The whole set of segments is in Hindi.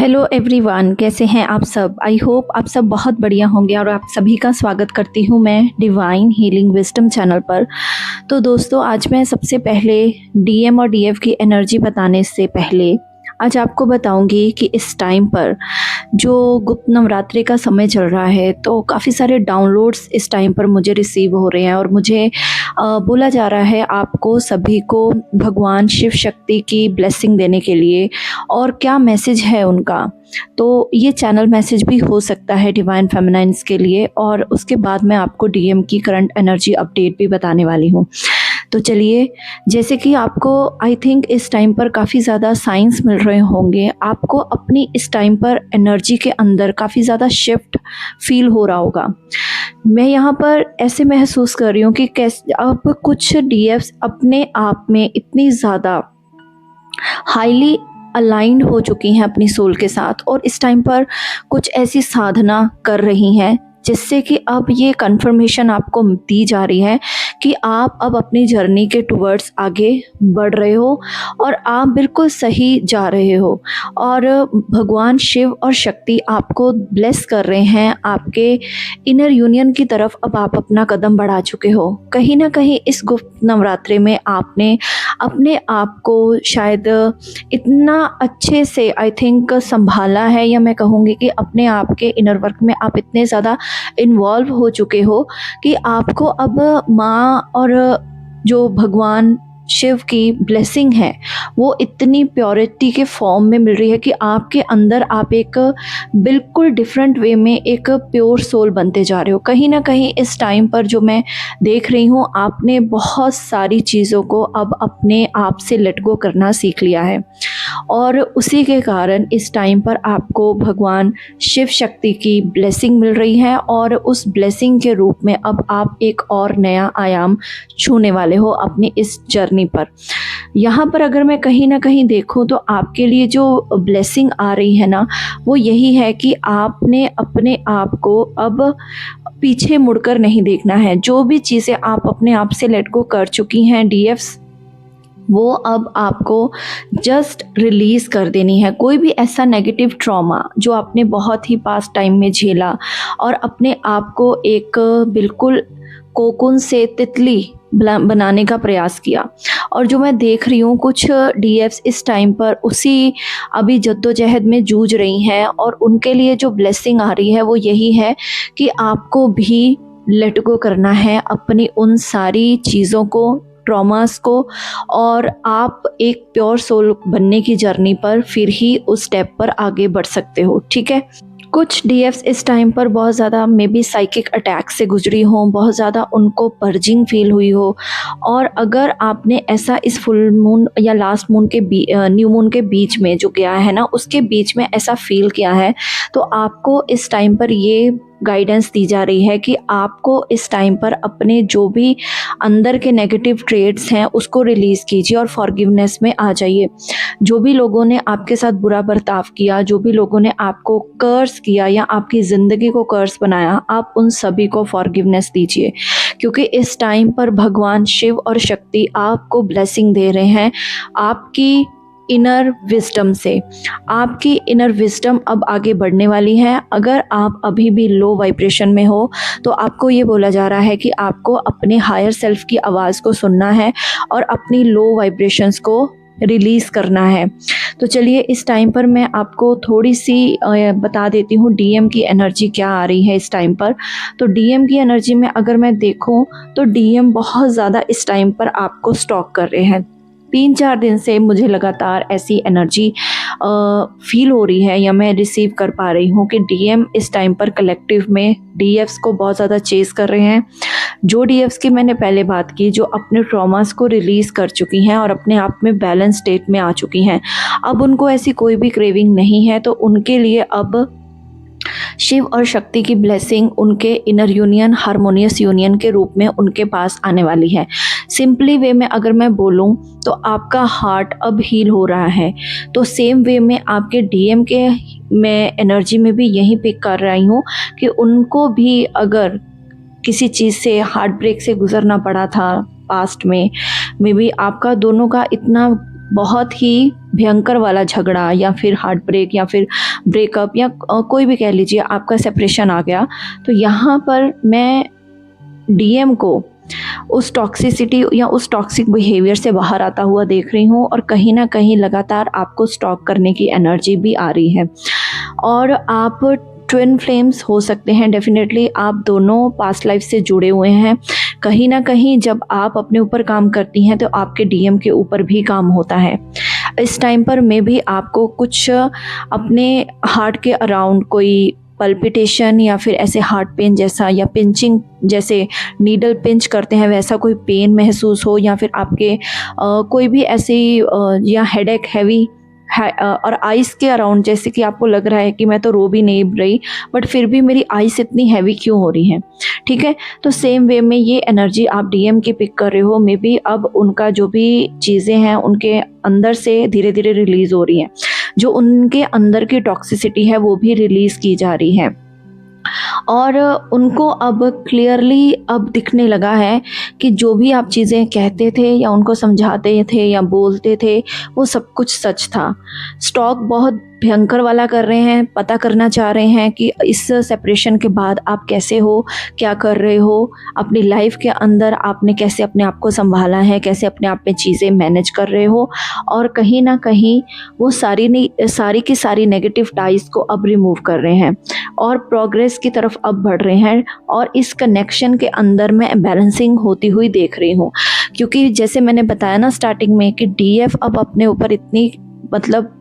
हेलो एवरीवन, कैसे हैं आप सब। आई होप आप सब बहुत बढ़िया होंगे और आप सभी का स्वागत करती हूँ मैं डिवाइन हीलिंग विजडम चैनल पर। तो दोस्तों, आज मैं सबसे पहले डीएम और डीएफ की एनर्जी बताने से पहले आज आपको बताऊंगी कि इस टाइम पर जो गुप्त नवरात्रि का समय चल रहा है, तो काफ़ी सारे डाउनलोड्स इस टाइम पर मुझे रिसीव हो रहे हैं और मुझे बोला जा रहा है आपको सभी को भगवान शिव शक्ति की ब्लेसिंग देने के लिए। और क्या मैसेज है उनका, तो ये चैनल मैसेज भी हो सकता है डिवाइन फेमिनाइन्स के लिए। और उसके बाद मैं आपको डीएम की करंट एनर्जी अपडेट भी बताने वाली हूँ। तो चलिए, जैसे कि आपको आई थिंक इस टाइम पर काफ़ी ज़्यादा साइंस मिल रहे होंगे, आपको अपनी इस टाइम पर एनर्जी के अंदर काफ़ी ज़्यादा शिफ्ट फील हो रहा होगा। मैं यहाँ पर ऐसे महसूस कर रही हूँ कि कैसे अब कुछ डीएफ्स अपने आप में इतनी ज़्यादा हाईली अलाइंड हो चुकी हैं अपनी सोल के साथ, और इस टाइम पर कुछ ऐसी साधना कर रही हैं जिससे कि अब ये कंफर्मेशन आपको दी जा रही है कि आप अब अपनी जर्नी के टुवर्ड्स आगे बढ़ रहे हो और आप बिल्कुल सही जा रहे हो। और भगवान शिव और शक्ति आपको ब्लेस कर रहे हैं, आपके इनर यूनियन की तरफ अब आप अपना कदम बढ़ा चुके हो। कहीं ना कहीं इस गुप्त नवरात्रि में आपने अपने आप को शायद इतना अच्छे से आई थिंक संभाला है, या मैं कहूँगी कि अपने आप के इनर वर्क में आप इतने ज़्यादा इन्वॉल्व हो चुके हो कि आपको अब माँ और जो भगवान शिव की ब्लेसिंग है वो इतनी प्योरिटी के फॉर्म में मिल रही है कि आपके अंदर आप एक बिल्कुल डिफरेंट वे में एक प्योर सोल बनते जा रहे हो। कहीं ना कहीं इस टाइम पर जो मैं देख रही हूँ, आपने बहुत सारी चीज़ों को अब अपने आप से लेट गो करना सीख लिया है, और उसी के कारण इस टाइम पर आपको भगवान शिव शक्ति की ब्लेसिंग मिल रही है। और उस ब्लेसिंग के रूप में अब आप एक और नया आयाम छूने वाले हो अपनी इस जर्नी पर। यहाँ पर अगर मैं कहीं ना कहीं देखूँ तो आपके लिए जो ब्लेसिंग आ रही है ना, वो यही है कि आपने अपने आप को अब पीछे मुड़कर नहीं देखना है। जो भी चीज़ें आप अपने आप से लेट गो कर चुकी हैं डीएफ्स, वो अब आपको जस्ट रिलीज़ कर देनी है। कोई भी ऐसा नेगेटिव ट्रॉमा जो आपने बहुत ही पास्ट टाइम में झेला और अपने आप को एक बिल्कुल कोकून से तितली बनाने का प्रयास किया, और जो मैं देख रही हूँ कुछ डीएफ्स इस टाइम पर उसी अभी जद्दोजहद में जूझ रही हैं, और उनके लिए जो ब्लेसिंग आ रही है वो यही है कि आपको भी लेट गो करना है अपनी उन सारी चीज़ों को, ट्रॉमास को, और आप एक प्योर सोल बनने की जर्नी पर फिर ही उस स्टेप पर आगे बढ़ सकते हो। ठीक है, कुछ डीएफ्स इस टाइम पर बहुत ज़्यादा मे बी साइकिक अटैक से गुजरी हो, बहुत ज़्यादा उनको पर्जिंग फील हुई हो, और अगर आपने ऐसा इस फुल मून या लास्ट मून के न्यू मून के बीच में जो गया है ना, उसके बीच में ऐसा फील किया है, तो आपको इस टाइम पर ये गाइडेंस दी जा रही है कि आपको इस टाइम पर अपने जो भी अंदर के नेगेटिव ट्रेड्स हैं उसको रिलीज़ कीजिए और फॉरगिवनेस में आ जाइए। जो भी लोगों ने आपके साथ बुरा बर्ताव किया, जो भी लोगों ने आपको कर्स किया या आपकी ज़िंदगी को कर्स बनाया, आप उन सभी को फॉरगिवनेस दीजिए, क्योंकि इस टाइम पर भगवान शिव और शक्ति आपको ब्लेसिंग दे रहे हैं आपकी इनर विजडम से। आपकी इनर विजडम अब आगे बढ़ने वाली है। अगर आप अभी भी लो वाइब्रेशन में हो तो आपको ये बोला जा रहा है कि आपको अपने हायर सेल्फ की आवाज़ को सुनना है और अपनी लो वाइब्रेशंस को रिलीज़ करना है। तो चलिए, इस टाइम पर मैं आपको थोड़ी सी बता देती हूँ डीएम की एनर्जी क्या आ रही है इस टाइम पर। तो डीएम की एनर्जी में अगर मैं देखूँ तो डीएम बहुत ज़्यादा इस टाइम पर आपको स्टॉक कर रहे हैं। 3-4 दिन से मुझे लगातार ऐसी एनर्जी फील हो रही है या मैं रिसीव कर पा रही हूँ कि डीएम इस टाइम पर कलेक्टिव में डीएफ्स को बहुत ज़्यादा चेस कर रहे हैं। जो डीएफ्स की मैंने पहले बात की, जो अपने ट्रॉमास को रिलीज़ कर चुकी हैं और अपने आप में बैलेंस स्टेट में आ चुकी हैं, अब उनको ऐसी कोई भी क्रेविंग नहीं है, तो उनके लिए अब शिव और शक्ति की ब्लेसिंग उनके इनर यूनियन, हार्मोनियस यूनियन के रूप में उनके पास आने वाली है। सिंपली वे में अगर मैं बोलूं तो आपका हार्ट अब हील हो रहा है, तो सेम वे में आपके डीएम के मैं एनर्जी में भी यही पिक कर रही हूँ कि उनको भी अगर किसी चीज़ से हार्ट ब्रेक से गुजरना पड़ा था पास्ट में, मे बी आपका दोनों का इतना बहुत ही भयंकर वाला झगड़ा या फिर हार्ट ब्रेक या फिर ब्रेकअप या कोई भी कह लीजिए आपका सेपरेशन आ गया, तो यहाँ पर मैं डीएम को उस टॉक्सिसिटी या उस टॉक्सिक बिहेवियर से बाहर आता हुआ देख रही हूँ, और कहीं न कहीं लगातार आपको स्टॉक करने की एनर्जी भी आ रही है। और आप ट्विन फ्लेम्स हो सकते हैं, डेफ़िनेटली आप दोनों पास्ट लाइफ से जुड़े हुए हैं। कहीं न कहीं जब आप अपने ऊपर काम करती हैं तो आपके डीएम के ऊपर भी काम होता है। इस टाइम पर मे बी आपको कुछ अपने हार्ट के अराउंड कोई पल्पिटेशन या फिर ऐसे हार्ट पेन जैसा या पिंचिंग, जैसे नीडल पिंच करते हैं वैसा कोई पेन महसूस हो, या फिर आपके कोई भी ऐसी या हेडेक हैवी है, और आइज़ के अराउंड जैसे कि आपको लग रहा है कि मैं तो रो भी नहीं रही बट फिर भी मेरी आइज़ इतनी हैवी क्यों हो रही हैं, ठीक है। तो सेम वे में ये एनर्जी आप डीएम की पिक कर रहे हो, मे बी अब उनका जो भी चीज़ें हैं उनके अंदर से धीरे धीरे रिलीज़ हो रही हैं, जो उनके अंदर की टॉक्सिसिटी है वो भी रिलीज़ की जा रही है। और उनको अब क्लियरली अब दिखने लगा है कि जो भी आप चीज़ें कहते थे या उनको समझाते थे या बोलते थे वो सब कुछ सच था। स्टॉक बहुत भयंकर वाला कर रहे हैं, पता करना चाह रहे हैं कि इस सेपरेशन के बाद आप कैसे हो, क्या कर रहे हो, अपनी लाइफ के अंदर आपने कैसे अपने आप को संभाला है, कैसे अपने आप में चीज़ें मैनेज कर रहे हो, और कहीं ना कहीं वो सारी की सारी नेगेटिव टाइज को अब रिमूव कर रहे हैं और प्रोग्रेस की तरफ अब बढ़ रहे हैं। और इस कनेक्शन के अंदर मैं बैलेंसिंग होती हुई देख रही हूँ, क्योंकि जैसे मैंने बताया ना स्टार्टिंग में कि डीएफ अब अपने ऊपर इतनी मतलब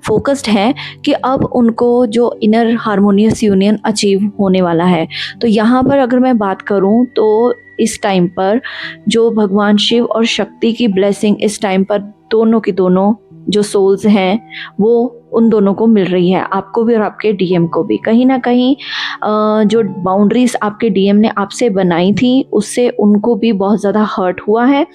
फोकस्ड हैं कि अब उनको जो इनर हार्मोनियस यूनियन अचीव होने वाला है। तो यहाँ पर अगर मैं बात करूँ तो इस टाइम पर जो भगवान शिव और शक्ति की ब्लेसिंग इस टाइम पर दोनों की दोनों जो सोल्स हैं वो उन दोनों को मिल रही है, आपको भी और आपके डीएम को भी। कहीं ना कहीं जो बाउंड्रीज आपके डीएम ने आपसे बनाई थी उससे उनको भी बहुत ज़्यादा हर्ट हुआ है,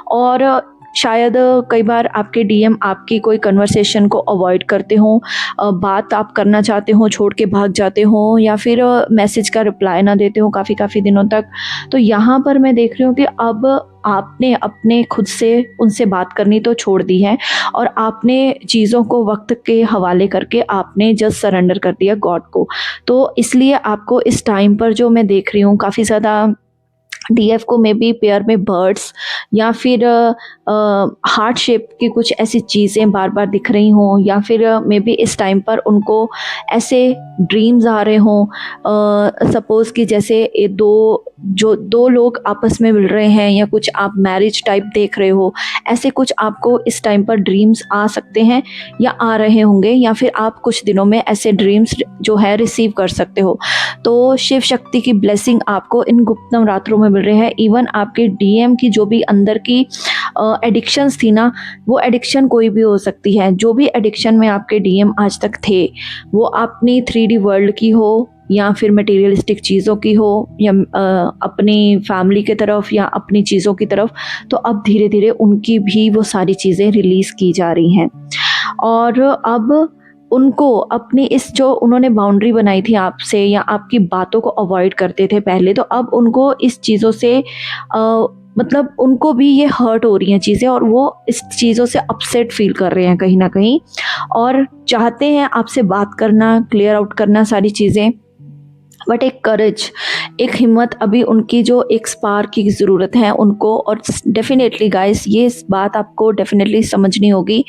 और शायद कई बार आपके डीएम आपकी कोई कन्वर्सेशन को अवॉइड करते हो, बात आप करना चाहते हो छोड़ के भाग जाते हो, या फिर मैसेज का रिप्लाई ना देते हो काफ़ी दिनों तक। तो यहाँ पर मैं देख रही हूँ कि अब आपने अपने खुद से उनसे बात करनी तो छोड़ दी है, और आपने चीज़ों को वक्त के हवाले करके आपने जस्ट सरेंडर कर दिया गॉड को। तो इसलिए आपको इस टाइम पर जो मैं देख रही हूँ काफ़ी ज़्यादा डीएफ को मे बी पेयर में बर्ड्स या फिर हार्ट शेप की कुछ ऐसी चीज़ें बार बार दिख रही हों, या फिर मे बी इस टाइम पर उनको ऐसे ड्रीम्स आ रहे हों, सपोज़ कि जैसे दो लोग आपस में मिल रहे हैं या कुछ आप मैरिज टाइप देख रहे हो, ऐसे कुछ आपको इस टाइम पर ड्रीम्स आ सकते हैं या आ रहे होंगे, या फिर आप कुछ दिनों में ऐसे ड्रीम्स जो है रिसीव कर सकते हो। तो शिव शक्ति की ब्लेसिंग आपको इन गुप्त नवरात्रों में मिल रहे हैं। इवन आपके डीएम की जो भी अंदर की एडिक्शंस थी ना, वो एडिक्शन कोई भी हो सकती है। जो भी एडिक्शन में आपके डीएम आज तक थे, वो अपनी 3D वर्ल्ड की हो या फिर मटेरियलिस्टिक चीज़ों की हो, या अपनी फैमिली की तरफ या अपनी चीज़ों की तरफ, तो अब धीरे धीरे उनकी भी वो सारी चीज़ें रिलीज़ की जा रही हैं। और अब उनको अपनी इस जो उन्होंने बाउंड्री बनाई थी आपसे या आपकी बातों को अवॉइड करते थे पहले, तो अब उनको इस चीज़ों से मतलब उनको भी ये हर्ट हो रही हैं चीज़ें, और वो इस चीज़ों से अपसेट फील कर रहे हैं कहीं ना कहीं, और चाहते हैं आपसे बात करना, क्लियर आउट करना सारी चीज़ें, बट एक करेज, एक हिम्मत अभी उनकी जो एक स्पार्क की ज़रूरत है उनको। और डेफिनेटली गाइस ये बात आपको डेफिनेटली समझनी होगी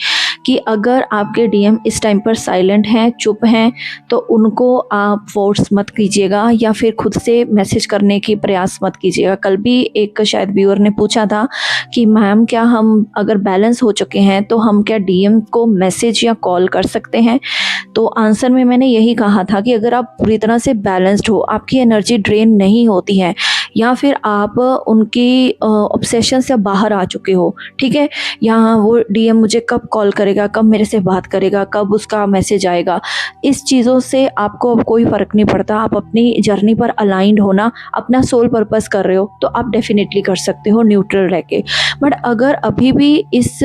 कि अगर आपके डीएम इस टाइम पर साइलेंट हैं, चुप हैं, तो उनको आप फोर्स मत कीजिएगा या फिर खुद से मैसेज करने की प्रयास मत कीजिएगा। कल भी एक शायद व्यूअर ने पूछा था कि मैम क्या हम अगर बैलेंस हो चुके हैं तो हम क्या डीएम को मैसेज या कॉल कर सकते हैं? तो आंसर में मैंने यही कहा था कि अगर आप पूरी तरह से बैलेंस्ड हो, आपकी एनर्जी ड्रेन नहीं होती है, या फिर आप उनकी ऑब्सेशन से बाहर आ चुके हो, ठीक है, यहाँ वो डीएम मुझे कब कॉल करेगा, कब मेरे से बात करेगा, कब उसका मैसेज आएगा, इस चीज़ों से आपको अब कोई फ़र्क नहीं पड़ता। आप अपनी जर्नी पर अलाइंड होना, अपना सोल पर्पस कर रहे हो, तो आप डेफिनेटली कर सकते हो न्यूट्रल रह के। बट अगर अभी भी इस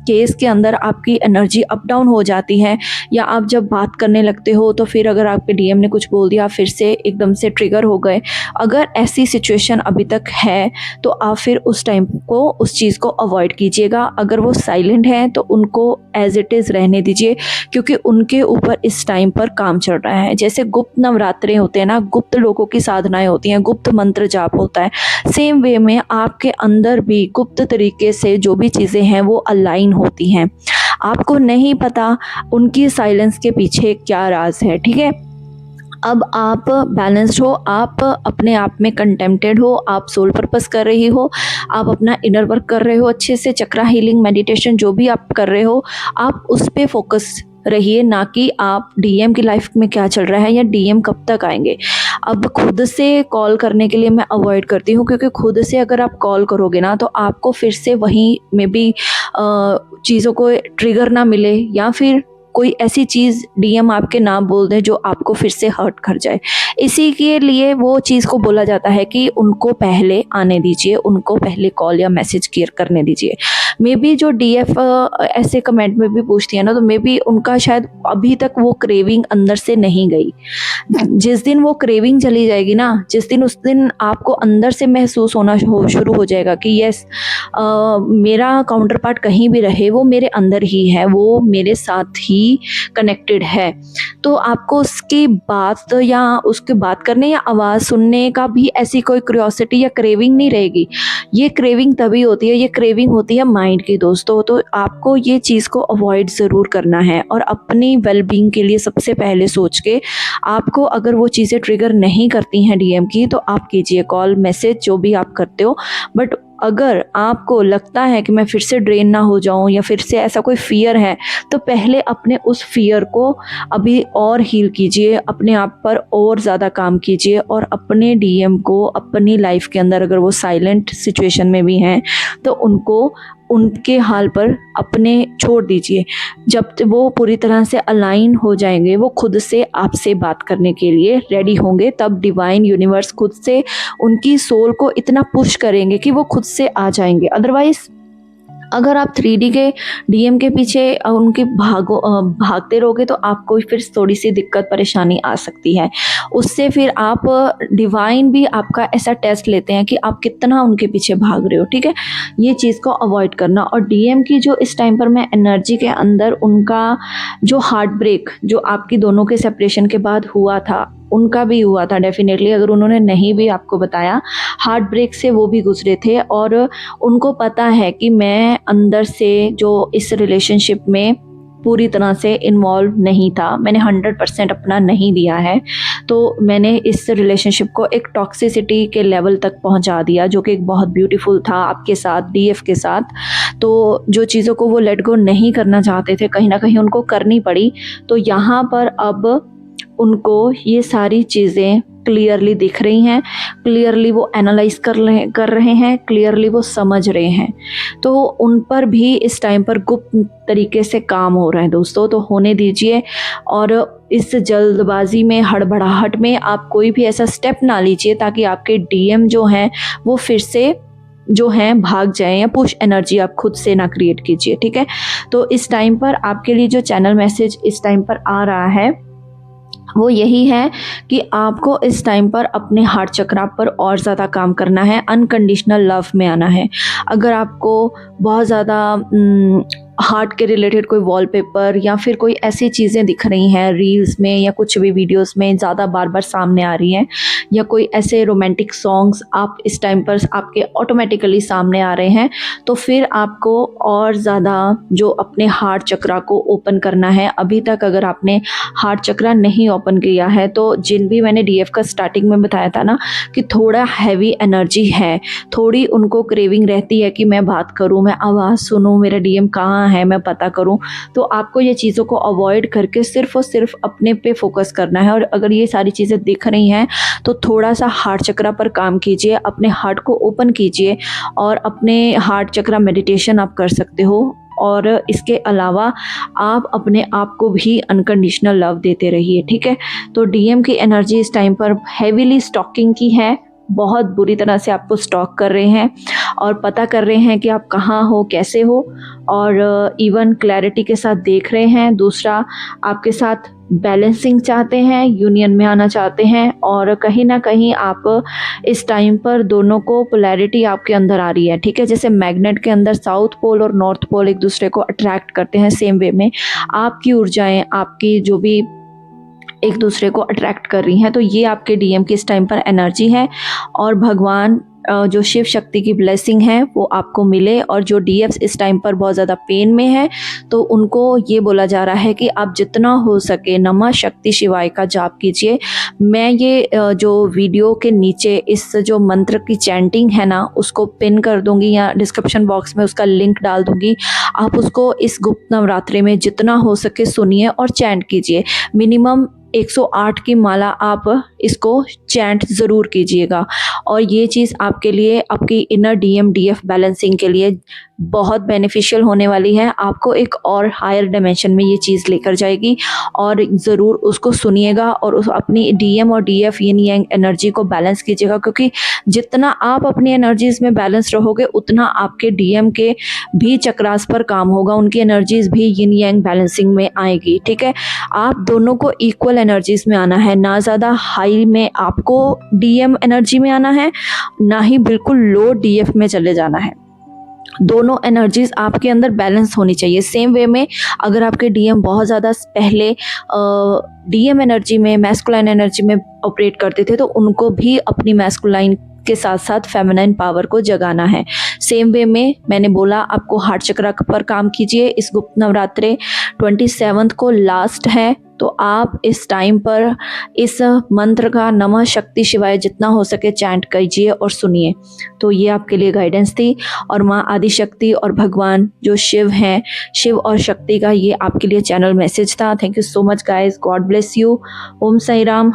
केस के अंदर आपकी एनर्जी अप डाउन हो जाती है, या आप जब बात करने लगते हो तो फिर अगर आपके डीएम ने कुछ बोल दिया, फिर से एकदम से ट्रिगर हो गए, अगर ऐसी सिचुएशन अभी तक है तो आप फिर उस टाइम को उस चीज़ को अवॉइड कीजिएगा। अगर वो साइलेंट हैं तो उनको एज इट इज़ रहने दीजिए, क्योंकि उनके ऊपर इस टाइम पर काम चल रहा है। जैसे गुप्त नवरात्रे होते हैं ना, गुप्त लोगों की साधनाएं होती हैं, गुप्त मंत्र जाप होता है, सेम वे में आपके अंदर भी गुप्त तरीके से जो भी चीज़ें हैं वो अलाइन होती हैं। आपको नहीं पता उनकी साइलेंस के पीछे क्या राज है, ठीक है। अब आप बैलेंस्ड हो, आप अपने आप में कंटेंटेड हो, आप सोल पर्पस कर रही हो, आप अपना इनर वर्क कर रहे हो अच्छे से, चक्रा हीलिंग मेडिटेशन जो भी आप कर रहे हो, आप उस पे फोकस रहिए, ना कि आप डीएम की लाइफ में क्या चल रहा है या डीएम कब तक आएंगे। अब खुद से कॉल करने के लिए मैं अवॉइड करती हूँ, क्योंकि खुद से अगर आप कॉल करोगे ना तो आपको फिर से वहीं में भी चीज़ों को ट्रिगर ना मिले, या फिर कोई ऐसी चीज़ डीएम आपके नाम बोल दें जो आपको फिर से हर्ट कर जाए। इसी के लिए वो चीज़ को बोला जाता है कि उनको पहले आने दीजिए, उनको पहले कॉल या मैसेज क्लियर करने दीजिए। मे बी जो डीएफ ऐसे कमेंट में भी पूछती है ना, तो मे बी उनका शायद अभी तक वो क्रेविंग अंदर से नहीं गई। जिस दिन वो क्रेविंग चली जाएगी ना, जिस दिन उस दिन आपको अंदर से महसूस होना शुरू हो जाएगा कि यस, मेरा काउंटर पार्ट कहीं भी रहे वो मेरे अंदर ही है, वो मेरे साथ ही कनेक्टेड है, तो आपको उसकी बात या उसके बात करने या आवाज़ सुनने का भी ऐसी कोई क्यूरियोसिटी या क्रेविंग नहीं रहेगी। ये क्रेविंग तभी होती है, ये क्रेविंग होती है माइंड की दोस्तों। तो आपको ये चीज़ को अवॉइड ज़रूर करना है, और अपनी वेलबींग के लिए सबसे पहले सोच के, आपको अगर वो चीज़ें ट्रिगर नहीं करती हैं डीएम की, तो आप कीजिए कॉल, मैसेज, जो भी आप करते हो। बट अगर आपको लगता है कि मैं फिर से ड्रेन ना हो जाऊं, या फिर से ऐसा कोई फियर है, तो पहले अपने उस फियर को अभी और हील कीजिए, अपने आप पर और ज़्यादा काम कीजिए, और अपने डीएम को अपनी लाइफ के अंदर, अगर वो साइलेंट सिचुएशन में भी हैं, तो उनको उनके हाल पर अपने छोड़ दीजिए। जब वो पूरी तरह से अलाइन हो जाएंगे, वो खुद से आपसे बात करने के लिए रेडी होंगे, तब डिवाइन यूनिवर्स खुद से उनकी सोल को इतना पुश करेंगे कि वो खुद से आ जाएंगे। अदरवाइज अगर आप 3D के डीएम के पीछे उनके भागते रहोगे, तो आपको फिर थोड़ी सी दिक्कत परेशानी आ सकती है। उससे फिर आप, डिवाइन भी आपका ऐसा टेस्ट लेते हैं कि आप कितना उनके पीछे भाग रहे हो, ठीक है। ये चीज़ को अवॉइड करना। और डीएम की जो इस टाइम पर मैं एनर्जी के अंदर उनका जो हार्ट ब्रेक जो आपकी दोनों के सेपरेशन के बाद हुआ था, उनका भी हुआ था डेफिनेटली, अगर उन्होंने नहीं भी आपको बताया, हार्ट ब्रेक से वो भी गुजरे थे, और उनको पता है कि मैं अंदर से जो इस रिलेशनशिप में पूरी तरह से इन्वॉल्व नहीं था, मैंने 100% अपना नहीं दिया है, तो मैंने इस रिलेशनशिप को एक टॉक्सिसिटी के लेवल तक पहुंचा दिया, जो कि एक बहुत ब्यूटीफुल था आपके साथ, डीएफ के साथ। तो जो चीज़ों को वो लेट गो नहीं करना चाहते थे, कहीं ना कहीं उनको करनी पड़ी। तो यहाँ पर अब उनको ये सारी चीज़ें क्लियरली दिख रही हैं, क्लियरली वो एनालाइज कर रहे हैं, क्लियरली वो समझ रहे हैं। तो उन पर भी इस टाइम पर गुप्त तरीके से काम हो रहा है दोस्तों, तो होने दीजिए। और इस जल्दबाजी में, हड़बड़ाहट में आप कोई भी ऐसा स्टेप ना लीजिए ताकि आपके डीएम जो हैं वो फिर से जो हैं भाग जाएं, या पुश एनर्जी आप खुद से ना क्रिएट कीजिए, ठीक है। तो इस टाइम पर आपके लिए जो चैनल मैसेज इस टाइम पर आ रहा है वो यही है कि आपको इस टाइम पर अपने हार्ट चक्रा पर और ज़्यादा काम करना है, अनकंडीशनल लव में आना है। अगर आपको बहुत ज़्यादा हार्ट के रिलेटेड कोई वॉलपेपर या फिर कोई ऐसी चीज़ें दिख रही हैं रील्स में या कुछ भी वीडियोस में ज़्यादा बार बार सामने आ रही हैं, या कोई ऐसे रोमांटिक सॉन्ग्स आप इस टाइम पर आपके ऑटोमेटिकली सामने आ रहे हैं, तो फिर आपको और ज़्यादा जो अपने हार्ट चक्रा को ओपन करना है। अभी तक अगर आपने हार्ट चक्रा नहीं ओपन किया है, तो जिन भी मैंने डीएफ का स्टार्टिंग में बताया था ना कि थोड़ा हैवी एनर्जी है, थोड़ी उनको क्रेविंग रहती है कि मैं बात करूँ, मैं आवाज़ सुनूँ, मेरा डीएम कहाँ है, मैं पता करूं, तो आपको ये चीज़ों को अवॉइड करके सिर्फ और सिर्फ अपने पे फोकस करना है। और अगर ये सारी चीज़ें दिख रही हैं तो थोड़ा सा हार्ट चक्रा पर काम कीजिए, अपने हार्ट को ओपन कीजिए, और अपने हार्ट चक्रा मेडिटेशन आप कर सकते हो। और इसके अलावा आप अपने आप को भी अनकंडीशनल लव देते रहिए, ठीक है। तो डीएम की एनर्जी इस टाइम पर हैवीली स्टॉकिंग की है, बहुत बुरी तरह से आपको स्टॉक कर रहे हैं और पता कर रहे हैं कि आप कहाँ हो, कैसे हो, और इवन क्लैरिटी के साथ देख रहे हैं। दूसरा, आपके साथ बैलेंसिंग चाहते हैं, यूनियन में आना चाहते हैं, और कहीं ना कहीं आप इस टाइम पर दोनों को पोलैरिटी आपके अंदर आ रही है, ठीक है। जैसे मैग्नेट के अंदर साउथ पोल और नॉर्थ पोल एक दूसरे को अट्रैक्ट करते हैं, सेम वे में आपकी ऊर्जाएं, आपकी जो भी एक दूसरे को अट्रैक्ट कर रही हैं। तो ये आपके डीएम की इस टाइम पर एनर्जी है, और भगवान जो शिव शक्ति की ब्लेसिंग है वो आपको मिले। और जो डीएफ्स इस टाइम पर बहुत ज़्यादा पेन में है, तो उनको ये बोला जा रहा है कि आप जितना हो सके नमः शक्ति शिवाय का जाप कीजिए। मैं ये जो वीडियो के नीचे इस जो मंत्र की चैंटिंग है ना, उसको पिन कर दूंगी या डिस्क्रिप्शन बॉक्स में उसका लिंक डाल दूंगी। आप उसको इस गुप्त नवरात्रि में जितना हो सके सुनिए और चैंट कीजिए। मिनिमम 108 की माला आप इसको चैंट ज़रूर कीजिएगा, और ये चीज़ आपके लिए, आपकी इनर डीएम डीएफ बैलेंसिंग के लिए बहुत बेनिफिशियल होने वाली है। आपको एक और हायर डायमेंशन में ये चीज़ लेकर जाएगी, और ज़रूर उसको सुनिएगा और उस अपनी डीएम और डीएफ यिन यांग एनर्जी को बैलेंस कीजिएगा, क्योंकि जितना आप अपनी एनर्जीज़ में बैलेंस रहोगे उतना आपके डीएम के भी चक्रास पर काम होगा, उनकी एनर्जीज़ भी यिन यांग बैलेंसिंग में आएगी, ठीक है। आप दोनों को इक्वल एनर्जीज़ में आना है, ना ज़्यादा हाई में आपको डीएम एनर्जी में आना है, ना ही बिल्कुल लो डीएफ में चले जाना है। दोनों एनर्जीज आपके अंदर बैलेंस होनी चाहिए। सेम वे में अगर आपके डीएम बहुत ज़्यादा पहले डीएम एनर्जी में, मैस्कुलाइन एनर्जी में ऑपरेट करते थे, तो उनको भी अपनी मैस्कुलाइन के साथ साथ फेमिनाइन पावर को जगाना है। सेम वे में मैंने बोला, आपको हार्ट चक्र पर काम कीजिए। इस गुप्त नवरात्रे 27 को लास्ट है, तो आप इस टाइम पर इस मंत्र का नमः शक्ति शिवाय जितना हो सके चैंट कीजिए और सुनिए। तो ये आपके लिए गाइडेंस थी, और माँ आदिशक्ति और भगवान जो शिव हैं, शिव और शक्ति का ये आपके लिए चैनल मैसेज था। Thank you so much guys, God bless you. Om Sai Ram.